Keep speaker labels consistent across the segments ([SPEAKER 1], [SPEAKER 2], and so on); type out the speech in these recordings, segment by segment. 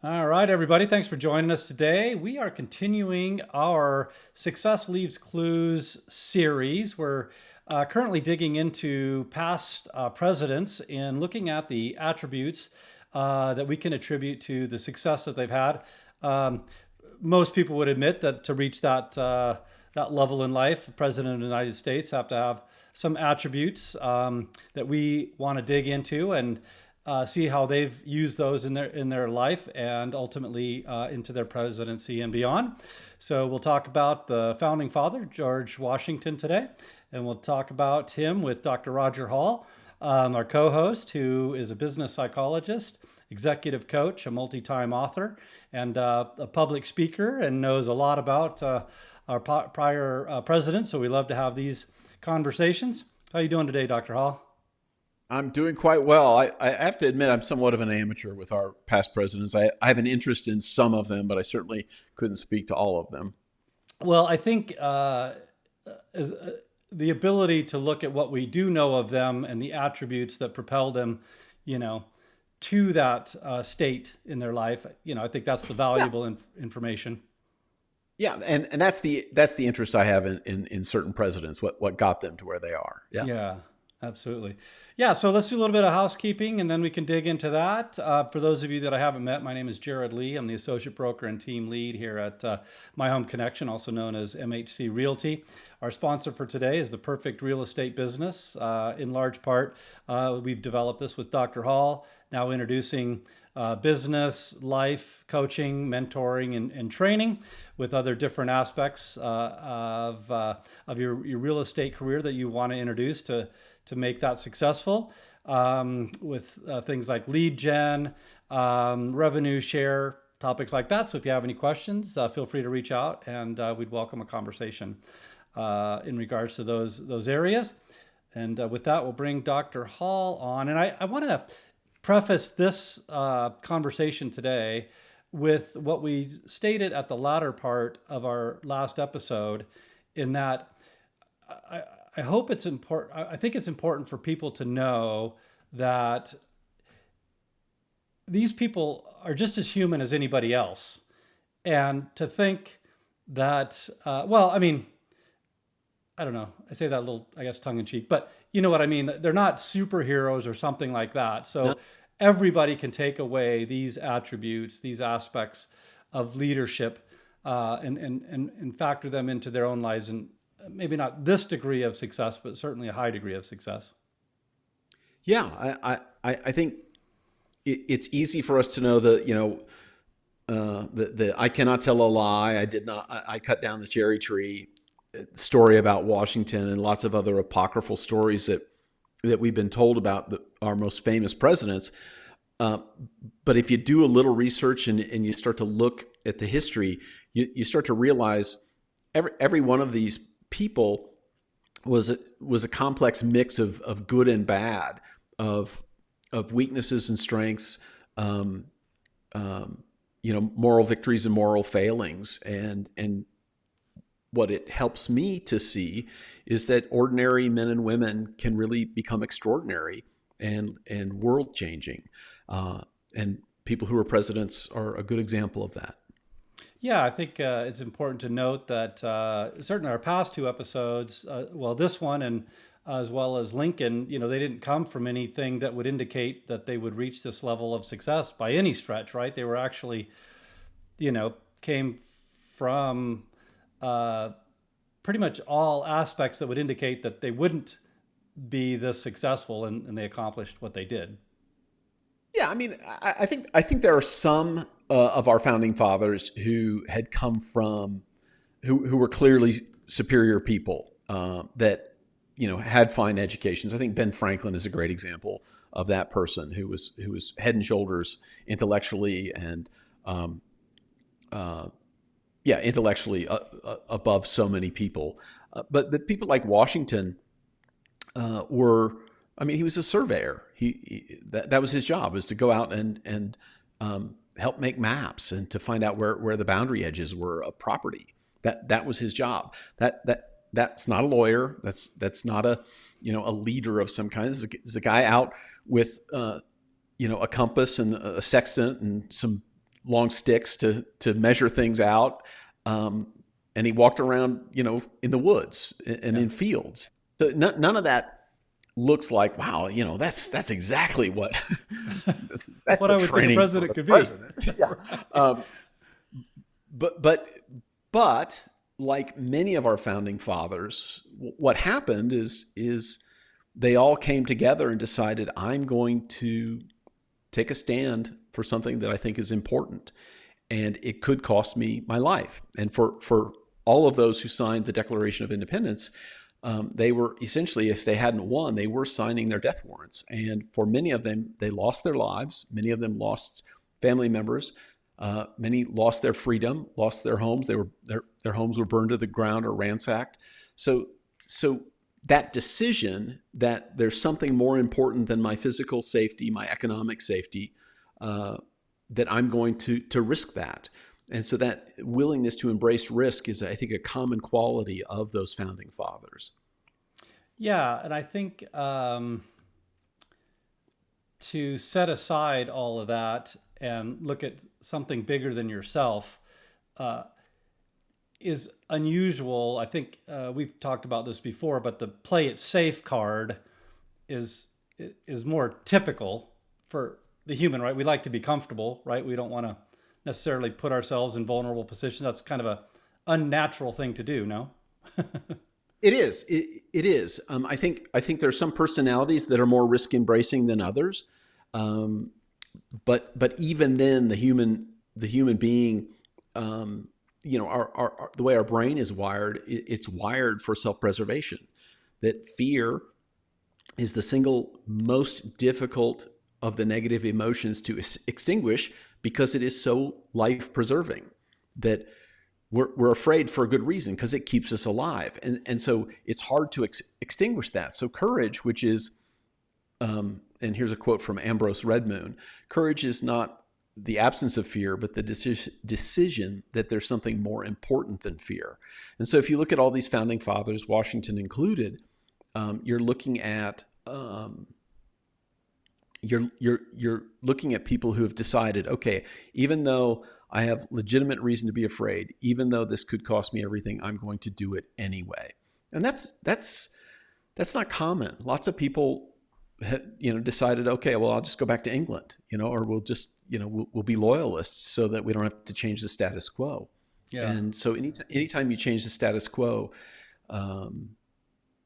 [SPEAKER 1] All right, everybody. Thanks for joining us today. We are continuing our Success Leaves Clues series. We're currently digging into past presidents and looking at the attributes that we can attribute to the success that they've had. Um, Most people would admit that to reach that level in life, the president of the United States have to have some attributes that we want to dig into and see how they've used those in their life and ultimately into their presidency and beyond. So we'll talk about the founding father, George Washington, today, and we'll talk about him with Dr. Roger Hall, our co-host, who is a business psychologist, executive coach, a multi-time author, and a public speaker, and knows a lot about our prior presidents. So we love to have these conversations. How are you doing today, Dr. Hall?
[SPEAKER 2] I'm doing quite well. I have to admit I'm somewhat of an amateur with our past presidents. I have an interest in some of them, but I certainly couldn't speak to all of them.
[SPEAKER 1] Well, I think is, the ability to look at what we do know of them and the attributes that propelled them, you know, to that state in their life. I think that's the
[SPEAKER 2] Yeah,
[SPEAKER 1] valuable information.
[SPEAKER 2] yeah, and that's the interest I have in certain presidents. What got them to where they are? Yeah.
[SPEAKER 1] Yeah, absolutely. Yeah, so let's do a little bit of housekeeping and then we can dig into that. For those of you that I haven't met, my name is Jared Lee. I'm the associate broker and team lead here at My Home Connection, also known as MHC Realty. Our sponsor for today is the Perfect Real Estate Business. In large part, we've developed this with Dr. Hall, now introducing business, life, coaching, mentoring, and training with other different aspects of your real estate career that you want to introduce to make that successful with things like lead gen, revenue share, topics like that. So if you have any questions, feel free to reach out and we'd welcome a conversation in regards to those areas. And with that, we'll bring Dr. Hall on. And I want to preface this conversation today with what we stated at the latter part of our last episode, in that I, I hope it's important. I think it's important for people to know that these people are just as human as anybody else. And to think that, well, I mean, I don't know. I say that a little, I guess, tongue in cheek, but you know what I mean? They're not superheroes or something like that.
[SPEAKER 2] No.
[SPEAKER 1] So everybody can take away these attributes, these aspects of leadership, and factor them into their own lives. And maybe not this degree of success, but certainly a high degree of success.
[SPEAKER 2] Yeah, I think it's easy for us to know that the I cannot tell a lie. I did not. I cut down the cherry tree story about Washington and lots of other apocryphal stories that we've been told about our most famous presidents. Uh, but if you do a little research and you start to look at the history, you start to realize every one of these people was a complex mix of good and bad, of weaknesses and strengths, um, moral victories and moral failings, and what it helps me to see is that ordinary men and women can really become extraordinary and world changing. And people who are presidents are a good example of that.
[SPEAKER 1] Yeah, I think it's important to note that certainly our past two episodes, well, this one and as well as Lincoln, they didn't come from anything that would indicate that they would reach this level of success by any stretch, right? They were actually, came from uh, pretty much all aspects that would indicate that they wouldn't be this successful, and they accomplished what they did.
[SPEAKER 2] Yeah, I mean, I think there are some of our founding fathers who had come from who were clearly superior people that had fine educations. I think Ben Franklin is a great example of that person who was head and shoulders intellectually and um, uh, yeah, intellectually above so many people. But the people like Washington were, I mean, he was a surveyor. That was his job, is to go out and help make maps and to find out where the boundary edges were of property. That was his job. That's not a lawyer. That's not a leader of some kind. This is a guy out with a compass and a sextant and some long sticks to measure things out. And he walked around, in the woods and in fields. So none of that looks like, wow, that's exactly what that's
[SPEAKER 1] what
[SPEAKER 2] the
[SPEAKER 1] I would think a
[SPEAKER 2] training for
[SPEAKER 1] president
[SPEAKER 2] the
[SPEAKER 1] could be.
[SPEAKER 2] president. Yeah. But like many of our founding fathers, what happened is they all came together and decided, I'm going to take a stand for something that I think is important, and it could cost me my life. And for all of those who signed the Declaration of Independence, they were essentially, if they hadn't won, they were signing their death warrants. And for many of them, they lost their lives. Many of them lost family members. Many lost their freedom, lost their homes. Their homes were burned to the ground or ransacked. So that decision that there's something more important than my physical safety, my economic safety, that I'm going to risk that. And so that willingness to embrace risk is, I think, a common quality of those founding fathers.
[SPEAKER 1] Yeah, and I think to set aside all of that and look at something bigger than yourself is unusual. I think we've talked about this before, but the play it safe card is more typical for the human, right? We like to be comfortable, right? We don't want to necessarily put ourselves in vulnerable positions. That's kind of a unnatural thing to do, no?
[SPEAKER 2] It is. It is. I think there's some personalities that are more risk embracing than others. But even then, the human being, our the way our brain is wired, it's wired for self-preservation. That fear is the single most difficult of the negative emotions to extinguish, because it is so life-preserving. That we're afraid for a good reason, because it keeps us alive, and so it's hard to extinguish that. So courage, which is, and here's a quote from Ambrose Redmoon: "Courage is not the absence of fear, but the decision that there's something more important than fear." And so, if you look at all these founding fathers, Washington included, you're looking at you're looking at people who have decided, okay, even though I have legitimate reason to be afraid, even though this could cost me everything, I'm going to do it anyway. And that's not common. Lots of people, decided, okay, well, I'll just go back to England, or we'll just, we'll be loyalists so that we don't have to change the status quo. Yeah. And so anytime you change the status quo,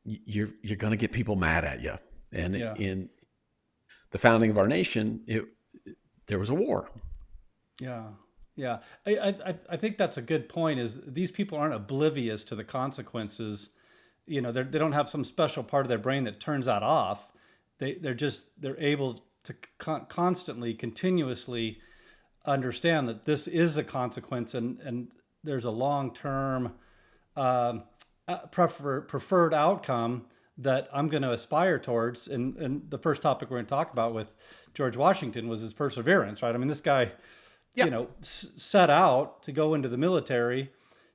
[SPEAKER 2] you're going to get people mad at you. And in the founding of our nation, there was a war.
[SPEAKER 1] Yeah. Yeah. I think that's a good point, is these people aren't oblivious to the consequences. They don't have some special part of their brain that turns that off. They're able to constantly, continuously understand that this is a consequence, and there's a long-term preferred outcome that I'm going to aspire towards. And the first topic we're going to talk about with George Washington was his perseverance, right? I mean, this guy, set out to go into the military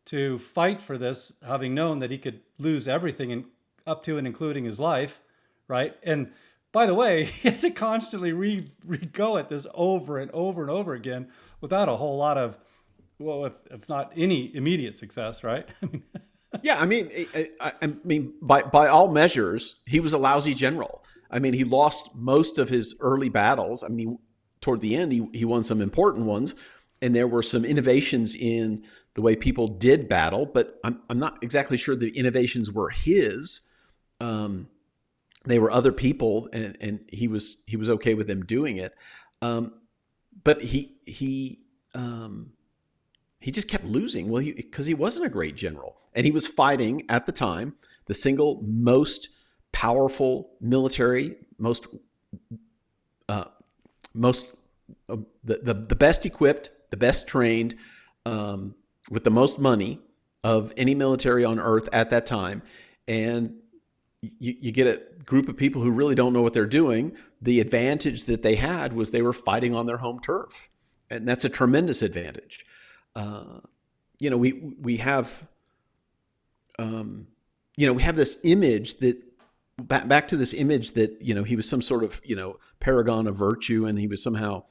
[SPEAKER 1] to fight for this, having known that he could lose everything up to and including his life, right? And by the way, he had to constantly re-go at this over and over and over again without a whole lot of, well, if not any immediate success, right?
[SPEAKER 2] Yeah, I mean, by all measures, he was a lousy general. I mean, he lost most of his early battles. I mean, toward the end, he won some important ones, and there were some innovations in the way people did battle. But I'm not exactly sure the innovations were his. They were other people, and he was okay with them doing it. But he just kept losing. Well, because he wasn't a great general. And he was fighting, at the time, the single most powerful military, the best equipped, the best trained, with the most money of any military on earth at that time. And you get a group of people who really don't know what they're doing. The advantage that they had was they were fighting on their home turf. And that's a tremendous advantage. We have this image that, back to this image that, he was some sort of, paragon of virtue, and he was somehow,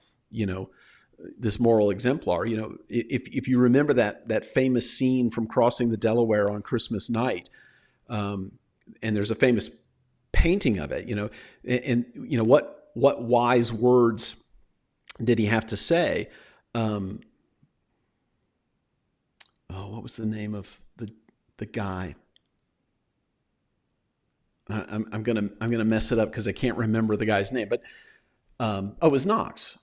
[SPEAKER 2] this moral exemplar. If you remember that famous scene from Crossing the Delaware on Christmas night, and there's a famous painting of it, and what wise words did he have to say? What was the name of the guy? I'm gonna mess it up because I can't remember the guy's name, but it was Knox,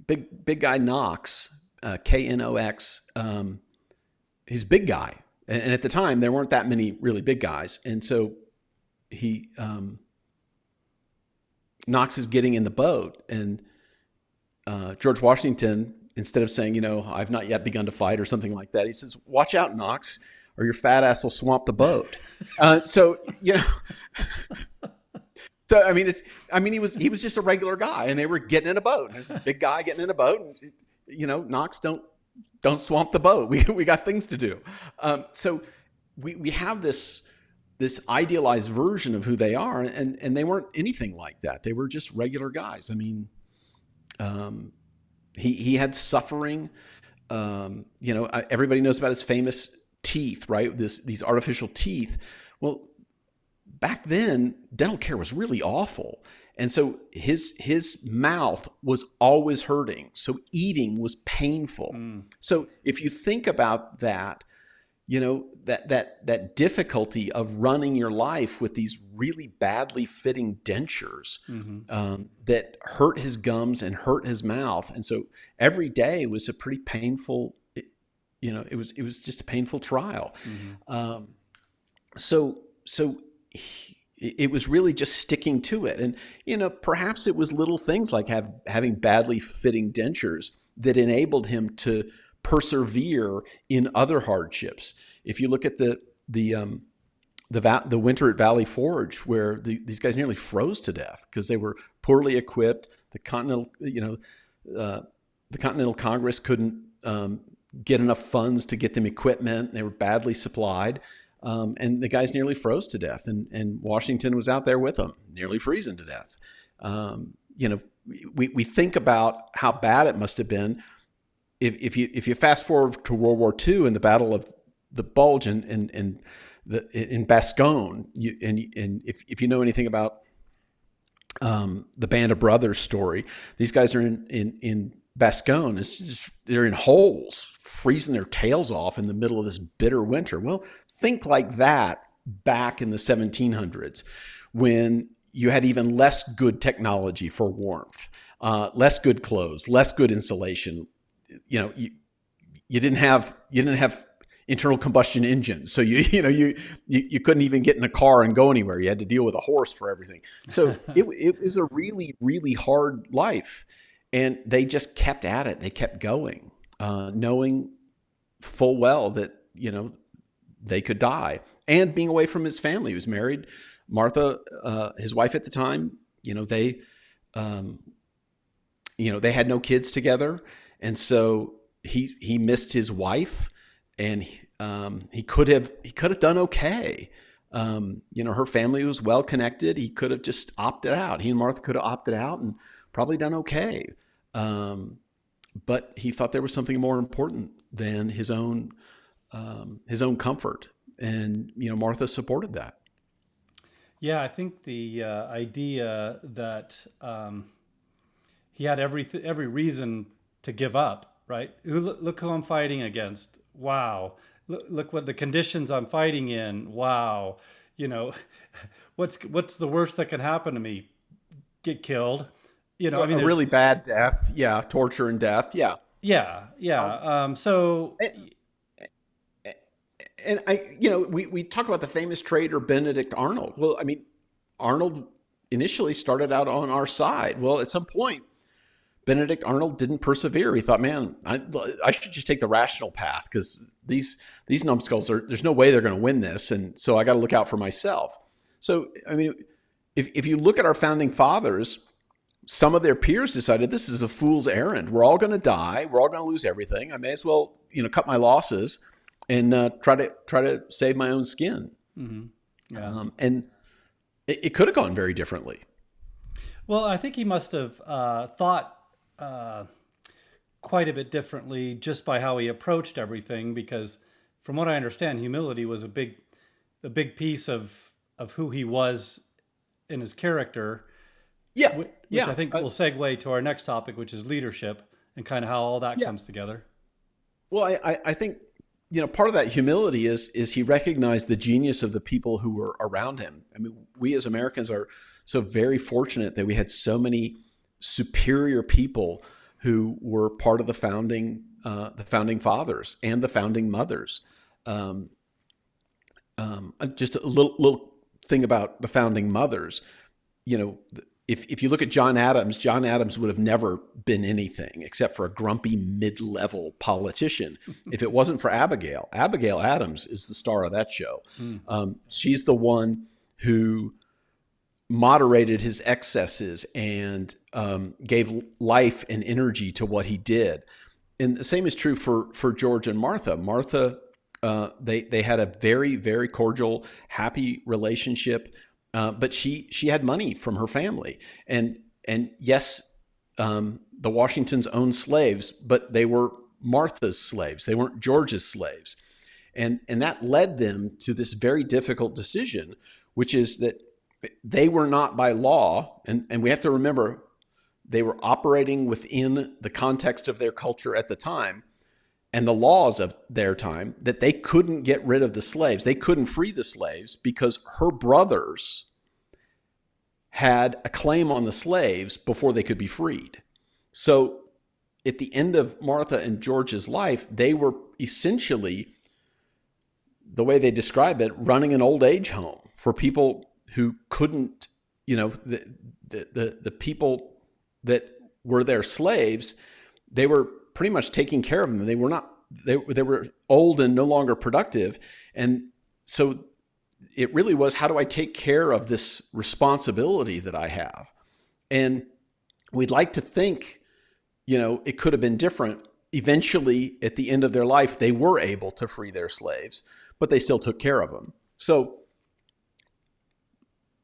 [SPEAKER 2] big guy Knox, Knox. He's a big guy, and at the time there weren't that many really big guys, and so Knox is getting in the boat, and George Washington, instead of saying, I've not yet begun to fight or something like that, he says, "Watch out, Knox, or your fat ass will swamp the boat." So he was just a regular guy, and they were getting in a boat. There's a big guy getting in a boat, and Knox, don't swamp the boat. We got things to do. So we have this idealized version of who they are, and they weren't anything like that. They were just regular guys. He had suffering. Everybody knows about his famous teeth, right? These artificial teeth. Well, back then, dental care was really awful. And so his mouth was always hurting. So eating was painful. So if you think about that, that difficulty of running your life with these really badly fitting dentures that hurt his gums and hurt his mouth. And so every day was a pretty painful, it was just a painful trial. It was really just sticking to it. And, perhaps it was little things like having badly fitting dentures that enabled him to persevere in other hardships. If you look at the winter at Valley Forge, where these guys nearly froze to death because they were poorly equipped. The Continental Congress couldn't get enough funds to get them equipment. They were badly supplied. And the guys nearly froze to death, and Washington was out there with them, nearly freezing to death. We think about how bad it must have been. If you fast forward to World War II and the Battle of the Bulge in Bastogne, if you know anything about the Band of Brothers story, these guys are in Bastogne. It's just, they're in holes, freezing their tails off in the middle of this bitter winter. Well, think like that back in the 1700s, when you had even less good technology for warmth, less good clothes, less good insulation. You didn't have internal combustion engines, so you couldn't even get in a car and go anywhere. You had to deal with a horse for everything. So it was a really, really hard life. And they just kept at it. They kept going, knowing full well that, they could die, and being away from his family. He was married. Martha, his wife at the time, they had no kids together. And so he missed his wife, and he could have done okay. Her family was well connected. He could have just opted out. He and Martha could have opted out and probably done okay. But he thought there was something more important than his own comfort. And, Martha supported that.
[SPEAKER 1] Yeah, I think the idea that he had every reason to give up, right? Look who I'm fighting against. Wow. Look what the conditions I'm fighting in. Wow. What's the worst that can happen to me? Get killed. A
[SPEAKER 2] really bad death. Yeah. Torture and death. Yeah.
[SPEAKER 1] Yeah. Yeah.
[SPEAKER 2] And we talk about the famous traitor Benedict Arnold. Well, Arnold initially started out on our side. Well, at some point, Benedict Arnold didn't persevere. He thought, man, I should just take the rational path, because these numbskulls there's no way they're going to win this. And so I got to look out for myself. So, if you look at our founding fathers, some of their peers decided this is a fool's errand. We're all going to die. We're all going to lose everything. I may as well, cut my losses and try to save my own skin. Mm-hmm. Yeah. And it could have gone very differently.
[SPEAKER 1] Well, I think he must have thought quite a bit differently just by how he approached everything. Because from what I understand, humility was a big piece of who he was in his character,
[SPEAKER 2] Yeah,
[SPEAKER 1] which
[SPEAKER 2] yeah,
[SPEAKER 1] I think will segue to our next topic, which is leadership and kind of how all that
[SPEAKER 2] yeah.
[SPEAKER 1] comes together.
[SPEAKER 2] Well, I think part of that humility is he recognized the genius of the people who were around him. I mean, we as Americans are so very fortunate that we had so many superior people who were part of the founding fathers and the founding mothers. Um, just a little thing about the founding mothers. If you look at John Adams would have never been anything except for a grumpy mid-level politician if it wasn't for Abigail. Abigail Adams is the star of that show.
[SPEAKER 1] Mm.
[SPEAKER 2] She's the one who moderated his excesses and gave life and energy to what he did. And the same is true for George and Martha. Martha, they had a very, very cordial, happy relationship. But she had money from her family, and yes, the Washingtons owned slaves, but they were Martha's slaves. They weren't George's slaves, and that led them to this very difficult decision, which is that they were not by law, and we have to remember they were operating within the context of their culture at the time and the laws of their time, that they couldn't get rid of the slaves. They couldn't free the slaves because her brothers had a claim on the slaves before they could be freed. So at the end of Martha and George's life, they were essentially, the way they describe it, running an old age home for people who couldn't, the people that were their slaves, they were pretty much taking care of them. They were not, they were old and no longer productive. And so it really was, how do I take care of this responsibility that I have? And we'd like to think, it could have been different. Eventually, at the end of their life, they were able to free their slaves, but they still took care of them. So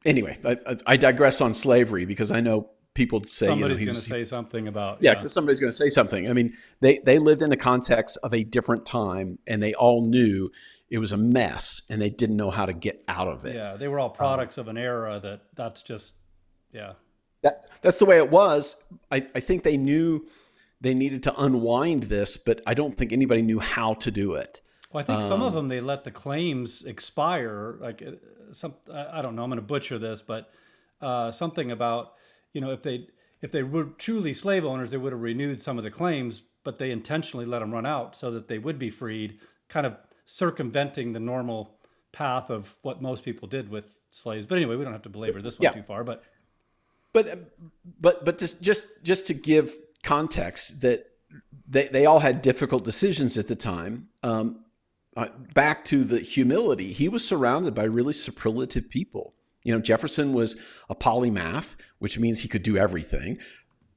[SPEAKER 2] anyway, I digress on slavery because I know people say,
[SPEAKER 1] Somebody's going to say something about,
[SPEAKER 2] yeah, because somebody's going to say something. I mean, they lived in the context of a different time, and they all knew it was a mess, and they didn't know how to get out of it.
[SPEAKER 1] Yeah, they were all products of an era that's just, yeah.
[SPEAKER 2] That's the way it was. I think they knew they needed to unwind this, but I don't think anybody knew how to do it.
[SPEAKER 1] Well, I think some of them, they let the claims expire. Like I don't know, I'm going to butcher this, but something about, if they were truly slave owners, they would have renewed some of the claims, but they intentionally let them run out so that they would be freed, kind of circumventing the normal path of what most people did with slaves. But anyway, we don't have to belabor this one too far.
[SPEAKER 2] But just to give context, that they all had difficult decisions at the time. Back to the humility, he was surrounded by really superlative people. Jefferson was a polymath, which means he could do everything.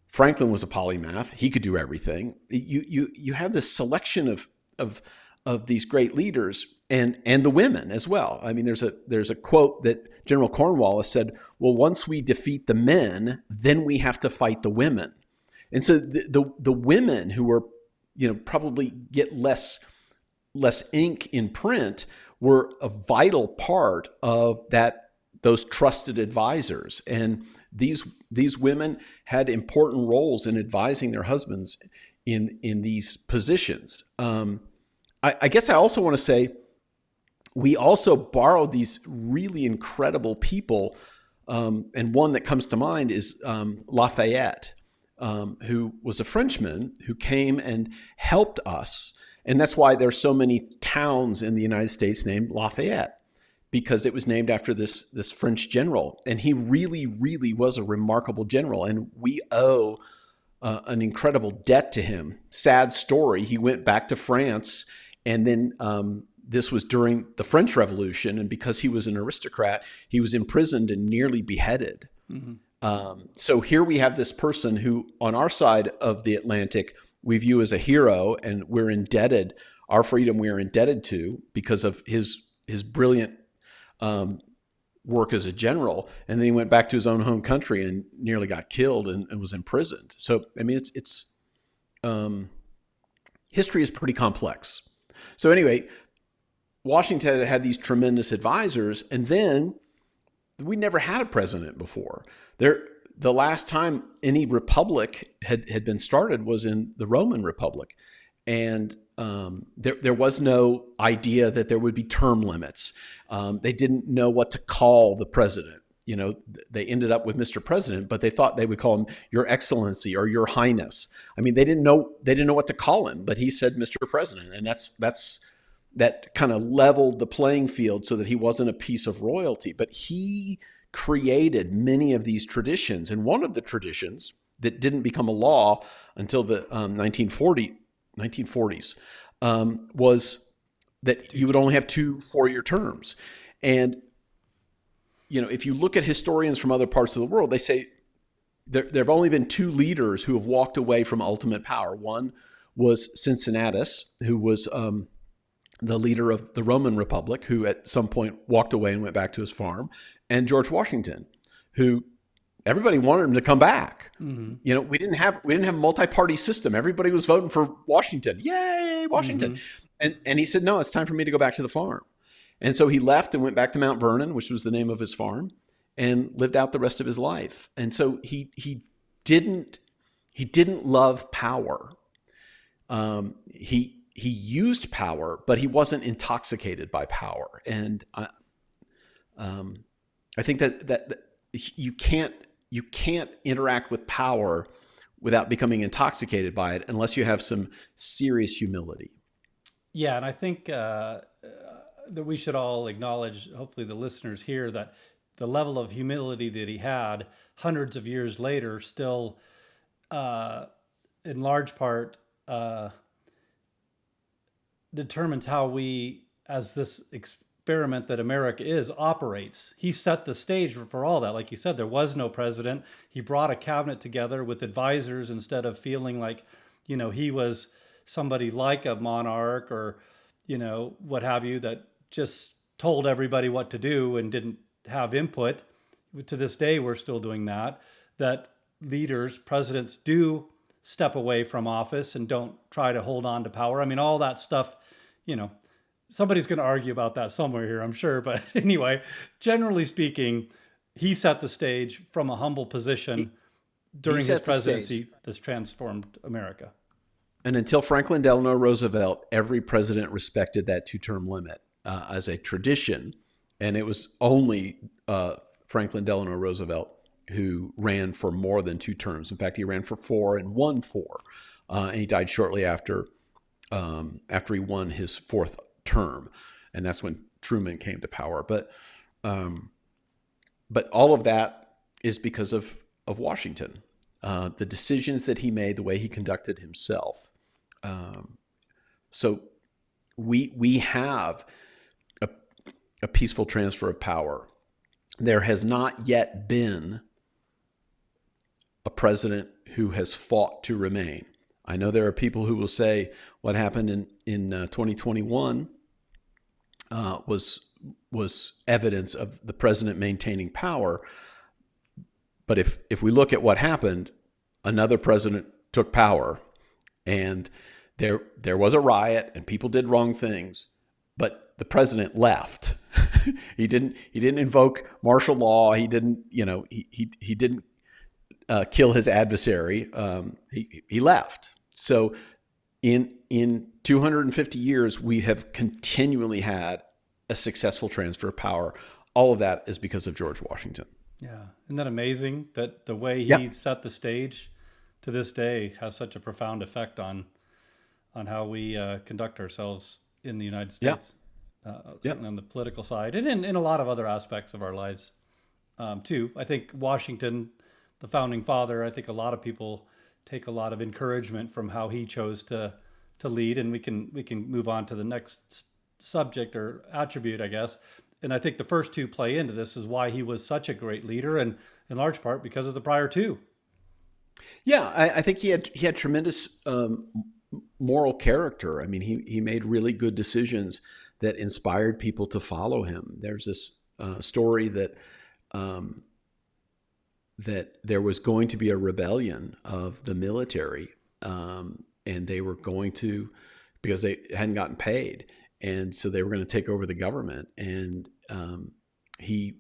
[SPEAKER 2] Franklin was a polymath; he could do everything. You had this selection of these great leaders, and the women as well. I mean, there's a quote that General Cornwallis said, "Well, once we defeat the men, then we have to fight the women." And so the women who were, probably get less ink in print, were a vital part of those trusted advisors. And these women had important roles in advising their husbands in these positions. I guess I also want to say, we also borrowed these really incredible people. And one that comes to mind is Lafayette, who was a Frenchman who came and helped us. And that's why there's so many towns in the United States named Lafayette, because it was named after this French general. And he really, really was a remarkable general. And we owe an incredible debt to him. Sad story. He went back to France, and then this was during the French Revolution. And because he was an aristocrat, he was imprisoned and nearly beheaded. Mm-hmm. So here we have this person who, on our side of the Atlantic, we view as a hero, and we're indebted, our freedom we are indebted to because of his brilliant work as a general. And then he went back to his own home country and nearly got killed and was imprisoned. So, I mean, it's history is pretty complex. So anyway, Washington had these tremendous advisors, and then we never had a president before. The last time any republic had been started was in the Roman Republic, and there was no idea that there would be term limits. They didn't know what to call the president. You know, they ended up with Mr. President, but they thought they would call him Your Excellency or Your Highness. I mean, they didn't know what to call him, but he said Mr. President, and that kind of leveled the playing field so that he wasn't a piece of royalty. But he created many of these traditions, and one of the traditions that didn't become a law until the 1940s was that you would only have 2 4-year terms. And you know, if you look at historians from other parts of the world, they say there have only been 2 leaders who have walked away from ultimate power. One was Cincinnatus, who was the leader of the Roman Republic, who at some point walked away and went back to his farm, and George Washington, who everybody wanted him to come back. Mm-hmm. You know, we didn't have a multi-party system. Everybody was voting for Washington. Yay, Washington! Mm-hmm. And he said, no, it's time for me to go back to the farm. And so he left and went back to Mount Vernon, which was the name of his farm, and lived out the rest of his life. And so he didn't love power. He used power, but he wasn't intoxicated by power. And I think that you can't interact with power without becoming intoxicated by it unless you have some serious humility.
[SPEAKER 1] Yeah, and I think that we should all acknowledge, hopefully the listeners here, that the level of humility that he had hundreds of years later still, in large part, determines how we, as this experiment that America is, operates. He set the stage for all that. Like you said, there was no president. He brought a cabinet together with advisors instead of feeling like, you know, he was somebody like a monarch or, you know, what have you, that just told everybody what to do and didn't have input. To this day, we're still doing that leaders, presidents do step away from office and don't try to hold on to power. I mean, all that stuff, you know, somebody's going to argue about that somewhere here, I'm sure. But anyway, generally speaking, he set the stage from a humble position during his presidency. This transformed America.
[SPEAKER 2] And until Franklin Delano Roosevelt, every president respected that 2-term limit as a tradition. And it was only Franklin Delano Roosevelt who ran for more than 2 terms. In fact, he ran for 4 and won 4. And he died shortly after he won his 4th term. And that's when Truman came to power. But all of that is because of Washington. The decisions that he made, the way he conducted himself. So we have a peaceful transfer of power. There has not yet been a president who has fought to remain. I know there are people who will say what happened in 2021 was evidence of the president maintaining power. But if we look at what happened, another president took power, and there was a riot, and people did wrong things, but the president left. He didn't invoke martial law. He didn't he didn't kill his adversary. He left. So in 250 years, we have continually had a successful transfer of power. All of that is because of George Washington.
[SPEAKER 1] Yeah. Isn't that amazing that the way he set the stage to this day has such a profound effect on how we conduct ourselves in the United States, certainly on the political side and in a lot of other aspects of our lives too. I think Washington, the founding father, I think a lot of people take a lot of encouragement from how he chose to lead, and we can move on to the next subject or attribute, I guess. And I think the first 2 play into this is why he was such a great leader, and in large part because of the prior 2.
[SPEAKER 2] Yeah, I think he had tremendous moral character. I mean, he made really good decisions that inspired people to follow him. There's this story that there was going to be a rebellion of the military and they were going to, because they hadn't gotten paid, and so they were going to take over the government. And he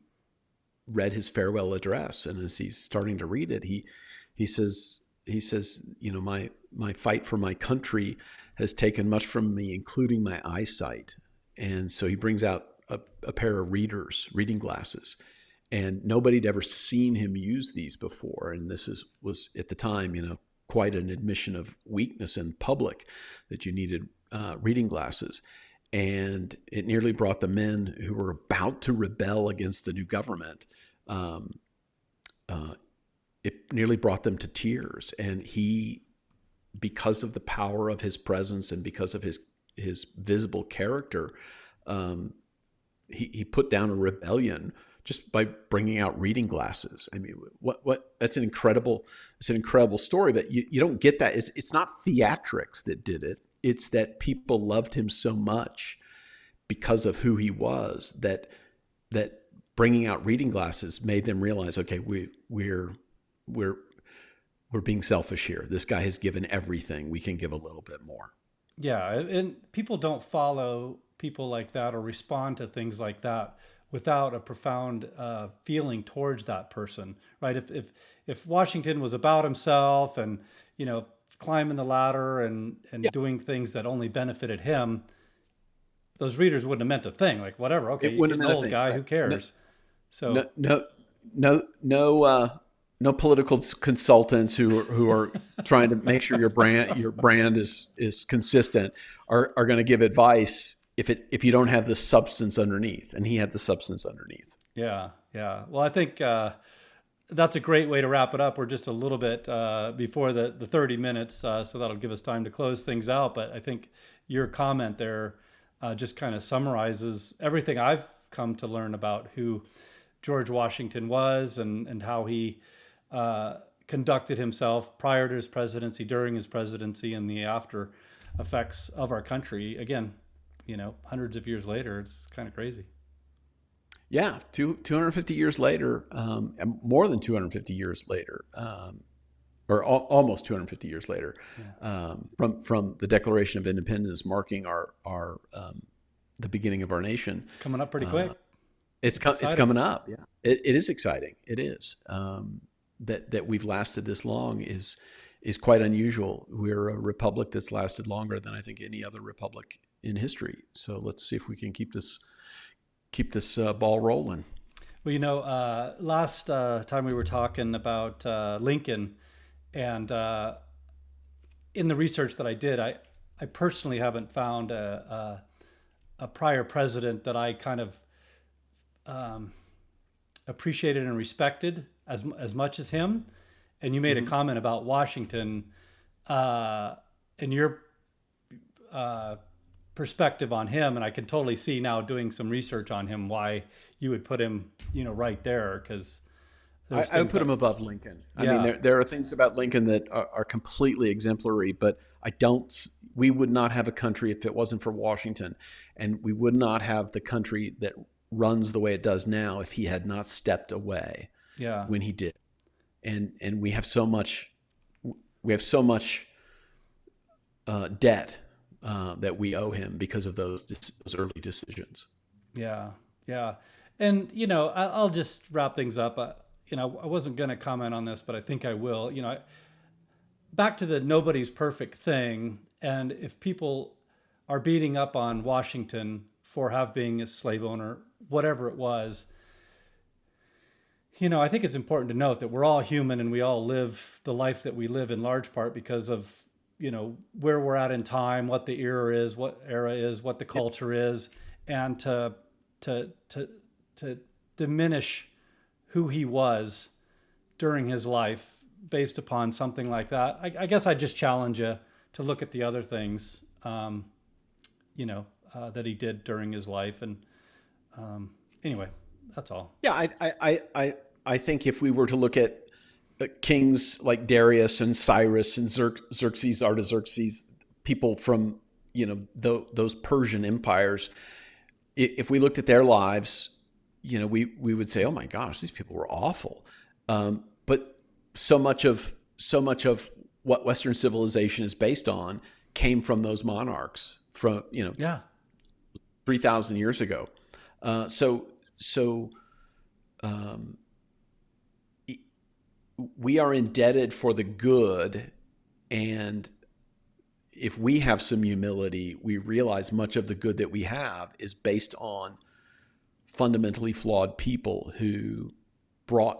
[SPEAKER 2] read his farewell address, and as he's starting to read it, he says, my fight for my country has taken much from me, including my eyesight. And so he brings out a pair of reading glasses, and nobody had ever seen him use these before. And this was at the time, quite an admission of weakness in public, that you needed reading glasses. And it nearly brought the men who were about to rebel against the new government, it nearly brought them to tears. And he, because of the power of his presence and because of his visible character, he put down a rebellion just by bringing out reading glasses. I mean, that's an incredible story, but you don't get that. It's not theatrics that did it. It's that people loved him so much because of who he was, that bringing out reading glasses made them realize, okay, we're being selfish here. This guy has given everything. We can give a little bit more.
[SPEAKER 1] Yeah, and people don't follow people like that or respond to things like that without a profound feeling towards that person, right? If Washington was about himself and climbing the ladder and doing things that only benefited him, those readers wouldn't have meant a thing. Like, whatever, okay, you're an old guy, right? Who cares?
[SPEAKER 2] No political consultants who are trying to make sure your brand is consistent are going to give advice if you don't have the substance underneath. And he had the substance underneath.
[SPEAKER 1] Yeah. Well, I think that's a great way to wrap it up. We're just a little bit before the 30 minutes, so that'll give us time to close things out. But I think your comment there just kind of summarizes everything I've come to learn about who George Washington was and how he conducted himself prior to his presidency, during his presidency, and the after effects of our country. Again, hundreds of years later, it's kind of crazy.
[SPEAKER 2] Yeah, 250 years later, more than 250 years later, or almost 250 years later, from the Declaration of Independence, marking our the beginning of our nation.
[SPEAKER 1] It's coming up pretty quick.
[SPEAKER 2] It's coming up. Yeah, it is exciting. It is. That we've lasted this long is quite unusual. We're a republic that's lasted longer than I think any other republic in history. So let's see if we can keep this ball rolling.
[SPEAKER 1] Well, last time we were talking about Lincoln, and in the research that I did, I personally haven't found a prior president that I kind of appreciated and respected as much as him. And you made a comment about Washington, and your perspective on him, and I can totally see now, doing some research on him, why you would put him, right there, because
[SPEAKER 2] I would put him above Lincoln. I mean, there are things about Lincoln that are completely exemplary, but we would not have a country if it wasn't for Washington, and we would not have the country that runs the way it does now if he had not stepped away when he did. And we have so much debt that we owe him because of those early decisions.
[SPEAKER 1] Yeah. And, I'll just wrap things up. I wasn't going to comment on this, but I think I will. Back to the nobody's perfect thing. And if people are beating up on Washington for being a slave owner, whatever it was, I think it's important to note that we're all human and we all live the life that we live in large part because of, where we're at in time, what the era is, what the culture is, and to diminish who he was during his life based upon something like that. I guess I just challenge you to look at the other things, that he did during his life. And anyway, that's all.
[SPEAKER 2] Yeah, I think if we were to look at kings like Darius and Cyrus and Xerxes, Artaxerxes, people from those Persian empires, if we looked at their lives, we would say, oh my gosh, these people were awful. But so much of what Western civilization is based on came from those monarchs from
[SPEAKER 1] Yeah.
[SPEAKER 2] 3,000 years ago. So we are indebted for the good, and if we have some humility, we realize much of the good that we have is based on fundamentally flawed people who brought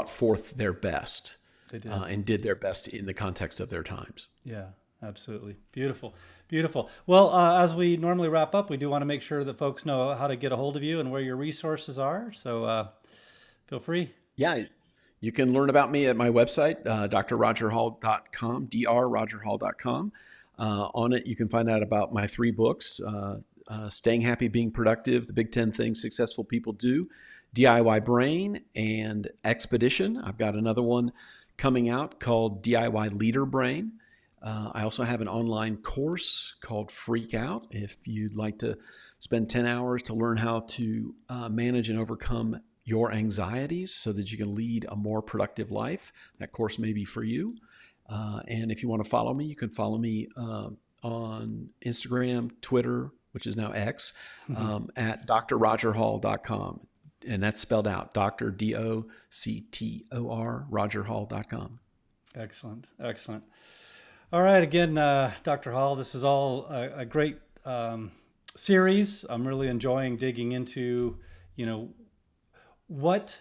[SPEAKER 2] forth their best
[SPEAKER 1] They did.
[SPEAKER 2] and did their best in the context of their times.
[SPEAKER 1] Yeah, absolutely. Beautiful. Beautiful. Well, as we normally wrap up, we do want to make sure that folks know how to get a hold of you and where your resources are. So feel free.
[SPEAKER 2] Yeah, you can learn about me at my website, drrogerhall.com, drrogerhall.com. On it, you can find out about my 3 books, Staying Happy, Being Productive, The Big 10 Things Successful People Do, DIY Brain, and Expedition. I've got another one coming out called DIY Leader Brain. I also have an online course called Freak Out. If you'd like to spend 10 hours to learn how to manage and overcome your anxieties so that you can lead a more productive life, that course may be for you. And if you want to follow me, you can follow me on Instagram, Twitter, which is now X, at drrogerhall.com. And that's spelled out, Dr. DOCTOR, rogerhall.com.
[SPEAKER 1] Excellent. Excellent. All right. Again, Dr. Hall, this is all a great series. I'm really enjoying digging into, what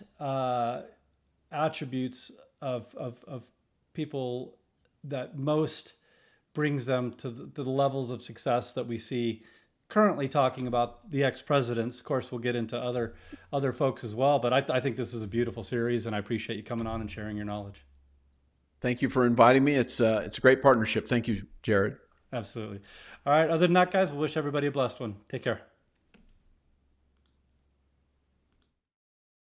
[SPEAKER 1] attributes of people that most brings them to the levels of success that we see currently talking about the ex-presidents. Of course, we'll get into other folks as well, but I think this is a beautiful series, and I appreciate you coming on and sharing your knowledge.
[SPEAKER 2] Thank you for inviting me. It's a great partnership. Thank you, Jared.
[SPEAKER 1] Absolutely. All right. Other than that, guys, we'll wish everybody a blessed one. Take care.